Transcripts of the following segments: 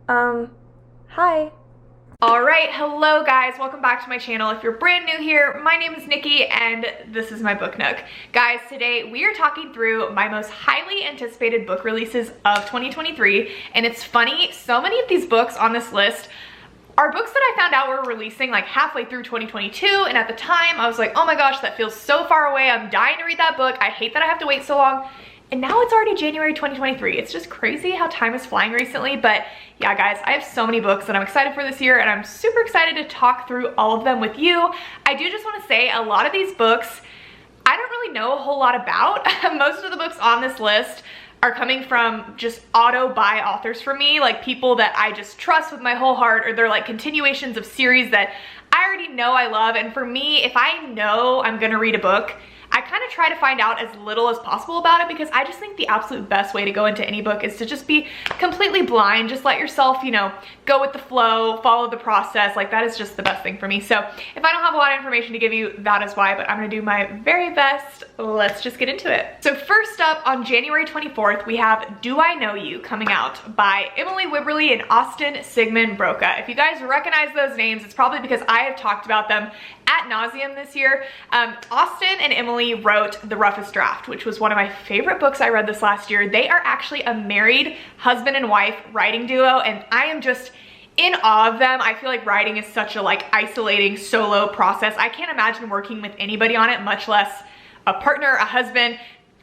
Hi. Alright, hello guys, welcome back to my channel. If you're brand new here, my name is Nikki and this is my book nook. Guys, today we are talking through my most highly anticipated book releases of 2023, and it's funny, so many of these books on this list are books that I found out were releasing like halfway through 2022, and at the time I was like, oh my gosh, that feels so far away, I'm dying to read that book, I hate that I have to wait so long. And now it's already January 2023. It's just crazy how time is flying recently. But yeah, guys, I have so many books that I'm excited for this year, and I'm super excited to talk through all of them with you. I do just want to say a lot of these books, I don't really know a whole lot about. Most of the books on this list are coming from just auto-buy authors for me, like people that I just trust with my whole heart, or they're like continuations of series that I already know I love. And for me, if I know I'm gonna read a book, I kind of try to find out as little as possible about it, because I just think the absolute best way to go into any book is to just be completely blind. Just let yourself, you know, go with the flow, follow the process. Like, that is just the best thing for me. So if I don't have a lot of information to give you, that is why, but I'm gonna do my very best. Let's just get into it. So first up, on January 24th, we have Do I Know You coming out by Emily Wibberley and Austin Sigmund Broca. If you guys recognize those names, it's probably because I have talked about them ad nauseum this year. Austin and Emily wrote The Roughest Draft, which was one of my favorite books I read this last year. They are actually a married husband and wife writing duo, and I am just in awe of them. I feel like writing is such a like isolating solo process. I can't imagine working with anybody on it, much less a partner, a husband.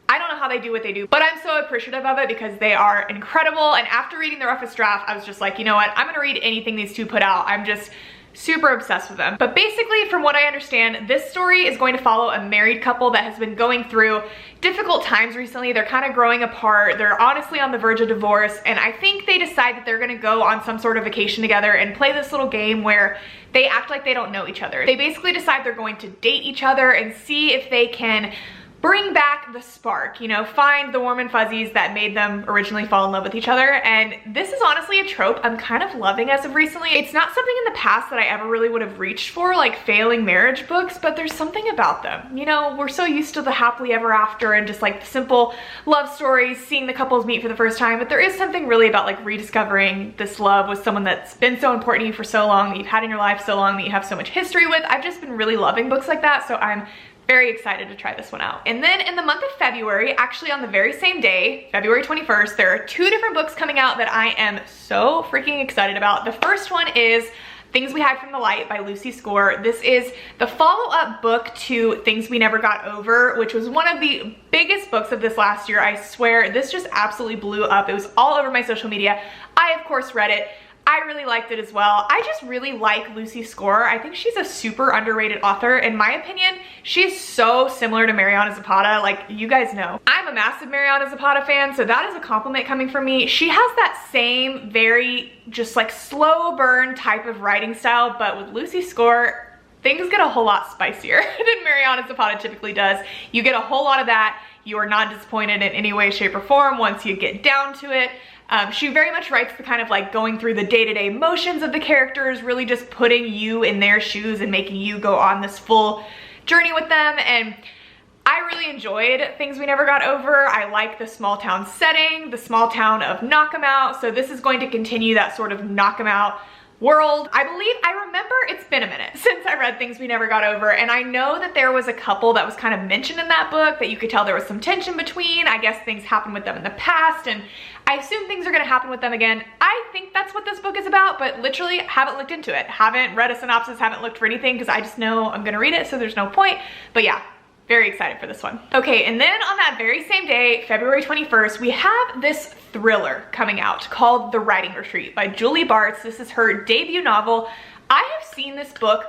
I don't know how they do what they do, but I'm so appreciative of it because they are incredible. And after reading The Roughest Draft, I was just like, you know what? I'm gonna read anything these two put out. I'm just super obsessed with them. But basically, from what I understand, this story is going to follow a married couple that has been going through difficult times recently. They're kind of growing apart. They're honestly on the verge of divorce, and I think they decide that they're gonna go on some sort of vacation together and play this little game where they act like they don't know each other. They basically decide they're going to date each other and see if they can bring back the spark, you know, find the warm and fuzzies that made them originally fall in love with each other. And this is honestly a trope I'm kind of loving as of recently. It's not something in the past that I ever really would have reached for, like failing marriage books, but there's something about them. You know, we're so used to the happily ever after and just like the simple love stories, seeing the couples meet for the first time, but there is something really about like rediscovering this love with someone that's been so important to you for so long, that you've had in your life so long, that you have so much history with. I've just been really loving books like that, so I'm very excited to try this one out. And then in the month of February, actually on the very same day, February 21st, there are two different books coming out that I am so freaking excited about. The first one is Things We Hide from the Light by Lucy Score. This is the follow-up book to Things We Never Got Over, which was one of the biggest books of this last year. I swear, this just absolutely blew up. It was all over my social media. I, of course, read it. I really liked it as well. I just really like Lucy Score. I think she's a super underrated author. In my opinion, she's so similar to Mariana Zapata, like you guys know. I'm a massive Mariana Zapata fan, so that is a compliment coming from me. She has that same very just like slow burn type of writing style, but with Lucy Score, things get a whole lot spicier than Mariana Zapata typically does. You get a whole lot of that. You are not disappointed in any way, shape, or form once you get down to it. She very much writes the kind of like going through the day-to-day motions of the characters, really just putting you in their shoes and making you go on this full journey with them. And I really enjoyed Things We Never Got Over. I like the small town setting, the small town of Knock 'em Out. So this is going to continue that sort of Knock 'em Out world. I remember it's been a minute since I read Things We Never Got Over, and I know that there was a couple that was kind of mentioned in that book that you could tell there was some tension between. I guess things happened with them in the past, and I assume things are gonna happen with them again. I think that's what this book is about, but literally haven't looked into it. Haven't read a synopsis, haven't looked for anything, because I just know I'm gonna read it, so there's no point. But yeah, very excited for this one. Okay, and then on that very same day, February 21st, we have this thriller coming out called The Writing Retreat by Julie Bartz. This is her debut novel. I have seen this book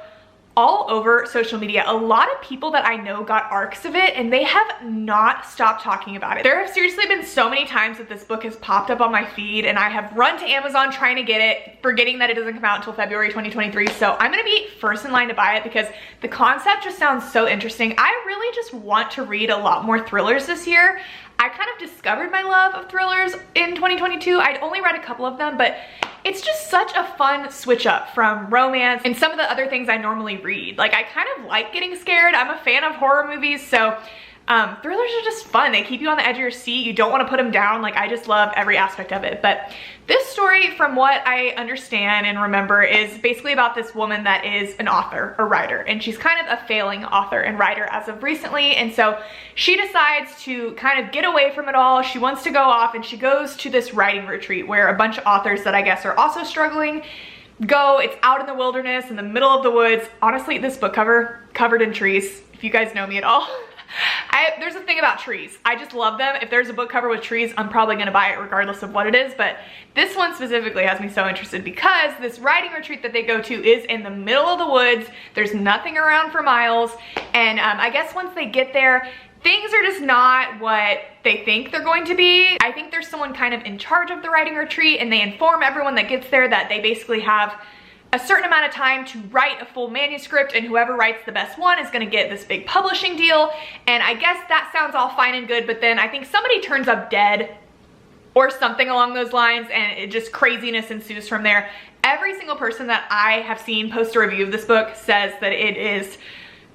all over social media. A lot of people that I know got arcs of it, and they have not stopped talking about it. There have seriously been so many times that this book has popped up on my feed, and I have run to Amazon trying to get it, forgetting that it doesn't come out until February 2023. So I'm gonna be first in line to buy it because the concept just sounds so interesting. I really just want to read a lot more thrillers this year. I kind of discovered my love of thrillers in 2022. I'd only read a couple of them, but it's just such a fun switch up from romance and some of the other things I normally read. Like, I kind of like getting scared. I'm a fan of horror movies, so Thrillers are just fun. They keep you on the edge of your seat. You don't want to put them down. Like, I just love every aspect of it. But this story, from what I understand and remember, is basically about this woman that is an author, a writer, and she's kind of a failing author and writer as of recently. And so she decides to kind of get away from it all. She wants to go off, and she goes to this writing retreat where a bunch of authors that I guess are also struggling go. It's out in the wilderness, in the middle of the woods. Honestly, this book cover, covered in trees, if you guys know me at all. There's a thing about trees. I just love them. If there's a book cover with trees, I'm probably gonna buy it regardless of what it is, but this one specifically has me so interested because this writing retreat that they go to is in the middle of the woods. There's nothing around for miles, and I guess once they get there, things are just not what they think they're going to be. I think there's someone kind of in charge of the writing retreat, and they inform everyone that gets there that they basically have a certain amount of time to write a full manuscript, and whoever writes the best one is gonna get this big publishing deal. And I guess that sounds all fine and good, but then I think somebody turns up dead or something along those lines, and it just craziness ensues from there. Every single person that I have seen post a review of this book says that it is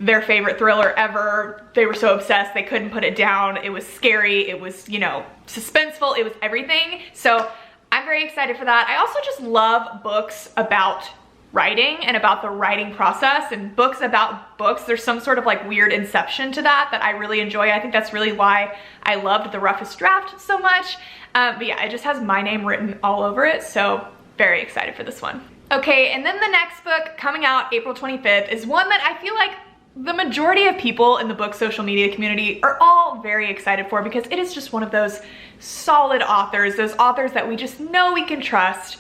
their favorite thriller ever. They were so obsessed, they couldn't put it down. It was scary, it was, you know, suspenseful, it was everything. So I'm very excited for that. I also just love books about writing and about the writing process, and books about books. There's some sort of like weird inception to that I really enjoy. I think that's really why I loved The Roughest Draft so much. But yeah, it just has my name written all over it, so very excited for this one. Okay, and then the next book coming out April 25th is one that I feel like the majority of people in the book social media community are all very excited for, because it is just one of those solid authors, those authors that we just know we can trust.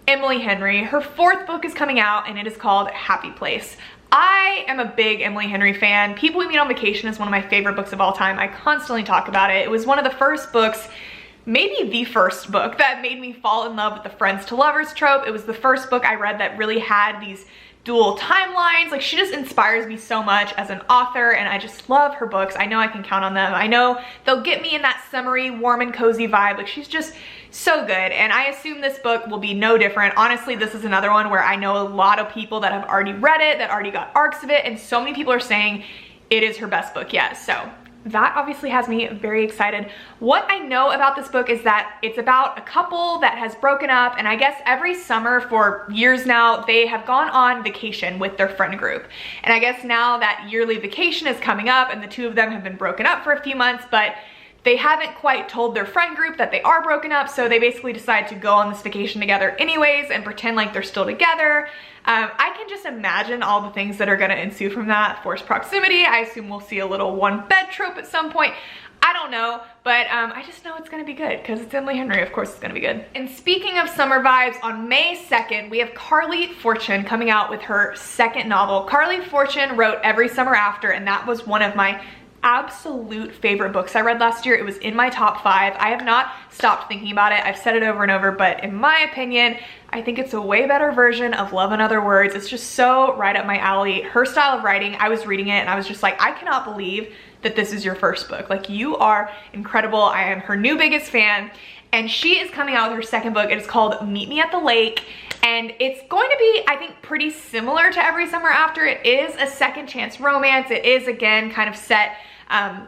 Emily Henry. Her fourth book is coming out, and it is called Happy Place. I am a big Emily Henry fan. People We Meet on Vacation is one of my favorite books of all time. I constantly talk about it. It was one of the first books, maybe the first book, that made me fall in love with the friends to lovers trope. It was the first book I read that really had these dual timelines. Like, she just inspires me so much as an author, and I just love her books. I know I can count on them. I know they'll get me in that summery, warm and cozy vibe. Like, she's just so good, and I assume this book will be no different. Honestly, this is another one where I know a lot of people that have already read it, that already got arcs of it, and so many people are saying it is her best book yet. So that obviously has me very excited. What I know about this book is that it's about a couple that has broken up, and I guess every summer for years now, they have gone on vacation with their friend group. And I guess now that yearly vacation is coming up, and the two of them have been broken up for a few months, but they haven't quite told their friend group that they are broken up, so they basically decide to go on this vacation together anyways and pretend like they're still together. I can just imagine all the things that are gonna ensue from that. Forced proximity, I assume we'll see a little one bed trope at some point. I don't know, but I just know it's gonna be good because it's Emily Henry. Of course it's gonna be good. And speaking of summer vibes, on May 2nd, we have Carly Fortune coming out with her second novel. Carly Fortune wrote Every Summer After, and that was one of my absolute favorite books I read last year. It was in my top 5. I have not stopped thinking about it. I've said it over and over, but in my opinion, I think it's a way better version of Love in Other Words. It's just so right up my alley. Her style of writing, I was reading it and I was just like, I cannot believe that this is your first book. Like, you are incredible. I am her new biggest fan. And she is coming out with her second book. It is called Meet Me at the Lake. And it's going to be, I think, pretty similar to Every Summer After. It is a second chance romance. It is, again, kind of set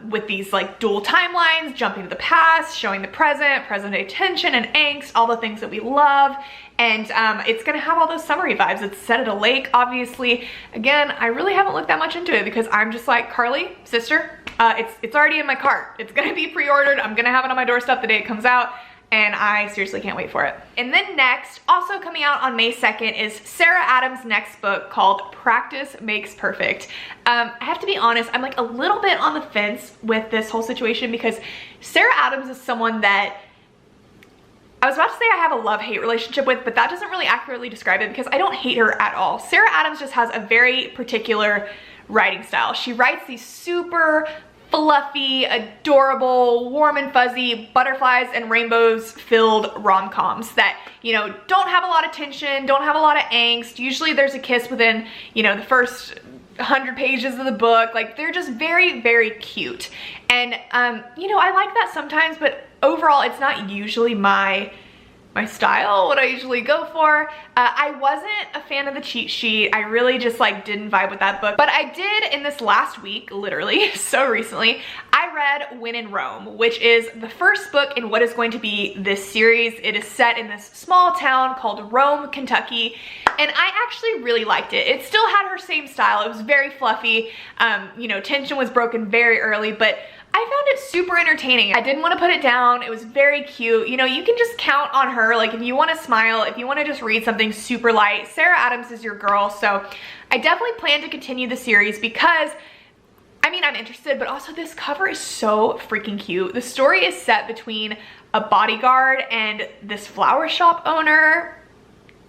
with these like dual timelines, jumping to the past, showing the present day tension and angst, all the things that we love. And it's gonna have all those summery vibes. It's set at a lake, obviously. Again, I really haven't looked that much into it because I'm just like, Carly, sister, it's already in my cart. It's gonna be pre-ordered. I'm gonna have it on my doorstep the day it comes out, and I seriously can't wait for it. And then next, also coming out on May 2nd, is Sarah Adams' next book called Practice Makes Perfect. I have to be honest, I'm like a little bit on the fence with this whole situation because Sarah Adams is someone that I was about to say I have a love-hate relationship with, but that doesn't really accurately describe it because I don't hate her at all. Sarah Adams just has a very particular writing style. She writes these super fluffy, adorable, warm and fuzzy, butterflies and rainbows filled rom-coms that, you know, don't have a lot of tension, don't have a lot of angst. Usually there's a kiss within, you know, the first 100 pages of the book. Like, they're just very, very cute. And, you know, I like that sometimes, but overall it's not usually my my style, what I usually go for. I wasn't a fan of the cheat sheet. I really just like didn't vibe with that book, but I did in this last week, literally so recently, I read When in Rome, which is the first book in what is going to be this series. It is set in this small town called Rome, Kentucky, and I actually really liked it. It still had her same style. It was very fluffy. You know, tension was broken very early, but I found it super entertaining. I didn't want to put it down. It was very cute. You know, you can just count on her. Like if you want to smile, if you want to just read something super light, Sarah Adams is your girl. So I definitely plan to continue the series because, I mean, I'm interested, but also this cover is so freaking cute. The story is set between a bodyguard and this flower shop owner.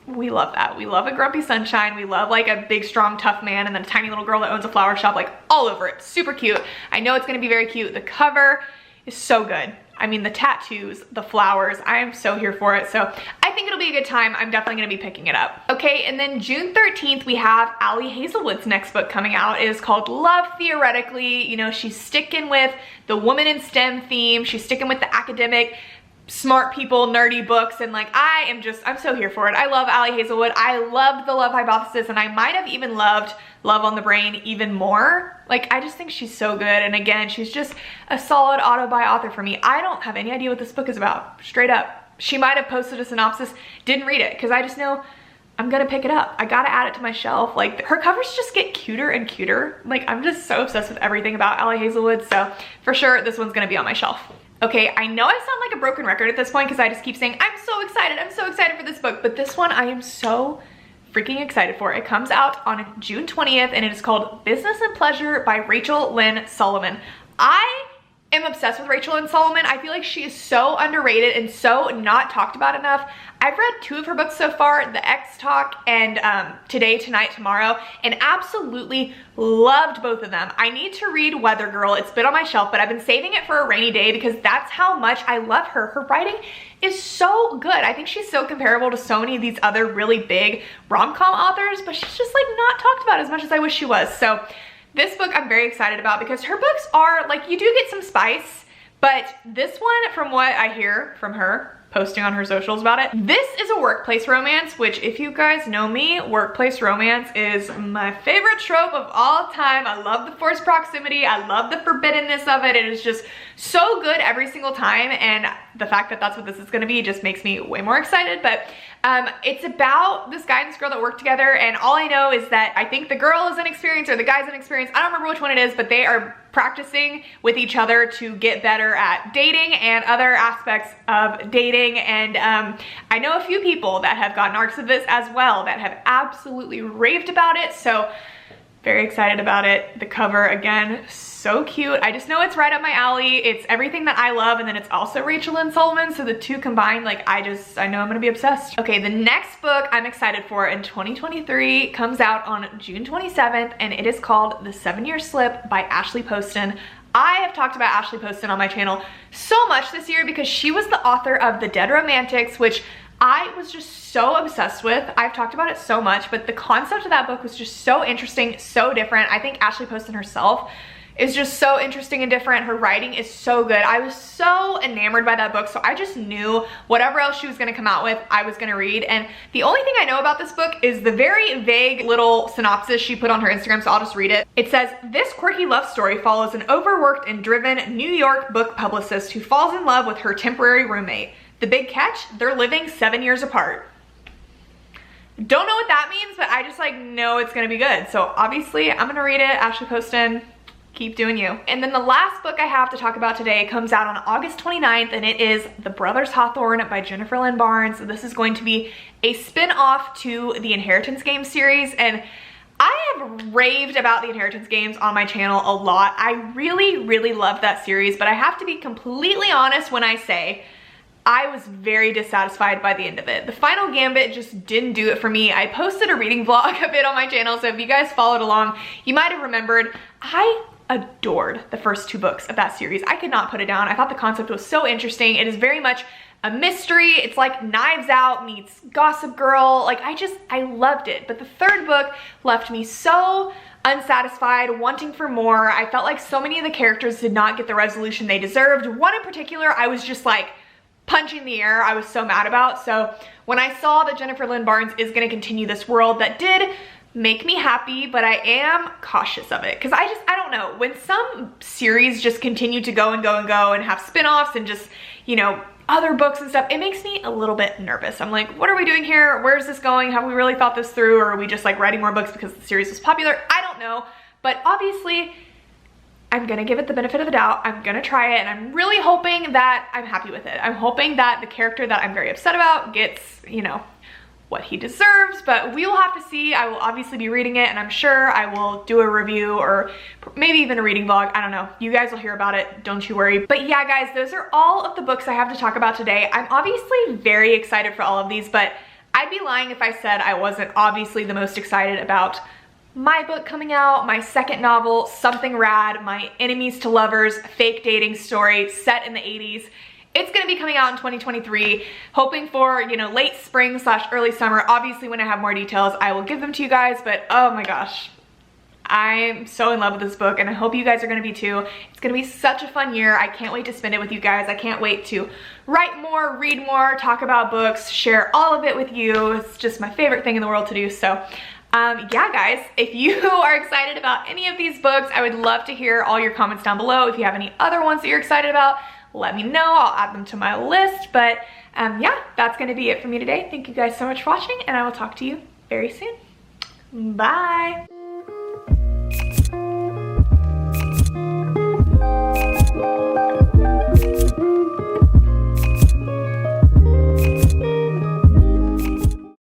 We love that. We love a grumpy sunshine. We love like a big, strong, tough man and then a tiny little girl that owns a flower shop, like all over it. Super cute. I know it's gonna be very cute. The cover is so good. I mean, the tattoos, the flowers, I am so here for it. So I think it'll be a good time. I'm definitely gonna be picking it up. Okay, and then June 13th, we have Ali Hazelwood's next book coming out. It is called Love Theoretically. You know, she's sticking with the woman in STEM theme. She's sticking with the academic, smart people, nerdy books, and like I'm so here for it. I love Ali Hazelwood. I loved The Love Hypothesis, and I might have even loved Love on the Brain even more. Like, I just think she's so good, and again, she's just a solid auto-buy author for me. I don't have any idea what this book is about, straight up. She might have posted a synopsis, didn't read it, because I just know I'm gonna pick it up. I gotta add it to my shelf. Like, her covers just get cuter and cuter. Like, I'm just so obsessed with everything about Ali Hazelwood, so for sure, this one's gonna be on my shelf. Okay, I know I sound like a broken record at this point because I just keep saying, I'm so excited for this book, but this one I am so freaking excited for. It comes out on June 20th and it is called Business and Pleasure by Rachel Lynn Solomon. I am obsessed with Rachel Lynn Solomon. I feel like she is so underrated and so not talked about enough. I've read 2 of her books so far, The X Talk and Today, Tonight, Tomorrow, and absolutely loved both of them. I need to read Weather Girl. It's been on my shelf, but I've been saving it for a rainy day because that's how much I love her. Her writing is so good. I think she's so comparable to so many of these other really big rom-com authors, but she's just like not talked about as much as I wish she was. So this book I'm very excited about because her books are like, you do get some spice, but this one, from what I hear from her posting on her socials about it, this is a workplace romance, which if you guys know me, workplace romance is my favorite trope of all time. I love the forced proximity. I love the forbiddenness of it. It is just so good every single time, and the fact that that's what this is gonna be just makes me way more excited. But it's about this guy and this girl that work together, and all I know is that I think the girl is inexperienced or the guy's inexperienced. I don't remember which one it is, but they are practicing with each other to get better at dating and other aspects of dating. And I know a few people that have gotten arcs of this as well that have absolutely raved about it. So very excited about it. The cover, again, so cute. I just know it's right up my alley. It's everything that I love, and then it's also Rachel Lynn Solomon, so the two combined, like, I know I'm gonna be obsessed. Okay, the next book I'm excited for in 2023 comes out on June 27th, and it is called The 7-Year Slip by Ashley Poston. I have talked about Ashley Poston on my channel so much this year because she was the author of The Dead Romantics, which I was just so obsessed with. I've talked about it so much, but the concept of that book was just so interesting, so different. I think Ashley Poston herself is just so interesting and different. Her writing is so good. I was so enamored by that book, so I just knew whatever else she was gonna come out with, I was gonna read. And the only thing I know about this book is the very vague little synopsis she put on her Instagram, so I'll just read it. It says, this quirky love story follows an overworked and driven New York book publicist who falls in love with her temporary roommate. The big catch, they're living 7 years apart. Don't know what that means, but I just like know it's gonna be good. So obviously I'm gonna read it. Ashley Poston, keep doing you. And then the last book I have to talk about today comes out on August 29th, and it is The Brothers Hawthorne by Jennifer Lynn Barnes. This is going to be a spin-off to the Inheritance Games series, and I have raved about the Inheritance Games on my channel a lot. I really love that series, but I have to be completely honest when I say I was very dissatisfied by the end of it. The Final Gambit just didn't do it for me. I posted a reading vlog of it on my channel, so if you guys followed along, you might have remembered. I adored the first 2 books of that series. I could not put it down. I thought the concept was so interesting. It is very much a mystery. It's like Knives Out meets Gossip Girl. Like, I loved it. But the 3rd book left me so unsatisfied, wanting for more. I felt like so many of the characters did not get the resolution they deserved. One in particular, I was just like, punching the air I was so mad about. So when I saw that Jennifer Lynn Barnes is gonna continue this world, that did make me happy, but I am cautious of it. Cause I don't know, when some series just continue to go and go and go and have spin-offs and just, you know, other books and stuff, it makes me a little bit nervous. I'm like, what are we doing here? Where's this going? Have we really thought this through? Or are we just like writing more books because the series was popular? I don't know. But obviously, I'm gonna give it the benefit of the doubt. I'm gonna try it, and I'm really hoping that I'm happy with it. I'm hoping that the character that I'm very upset about gets, you know, what he deserves, but we will have to see. I will obviously be reading it, and I'm sure I will do a review or maybe even a reading vlog. I don't know. You guys will hear about it, don't you worry. But yeah, guys, those are all of the books I have to talk about today. I'm obviously very excited for all of these, but I'd be lying if I said I wasn't obviously the most excited about my book coming out, my second novel, Something Rad, my enemies to lovers, fake dating story set in the 80s. It's gonna be coming out in 2023, hoping for, you know, late spring / early summer. Obviously, when I have more details, I will give them to you guys, but oh my gosh, I'm so in love with this book, and I hope you guys are gonna be too. It's gonna be such a fun year. I can't wait to spend it with you guys. I can't wait to write more, read more, talk about books, share all of it with you. It's just my favorite thing in the world to do. So yeah, guys, if you are excited about any of these books, I would love to hear all your comments down below. If you have any other ones that you're excited about, let me know. I'll add them to my list. But yeah, that's gonna be it for me today. Thank you guys so much for watching, and I will talk to you very soon. Bye.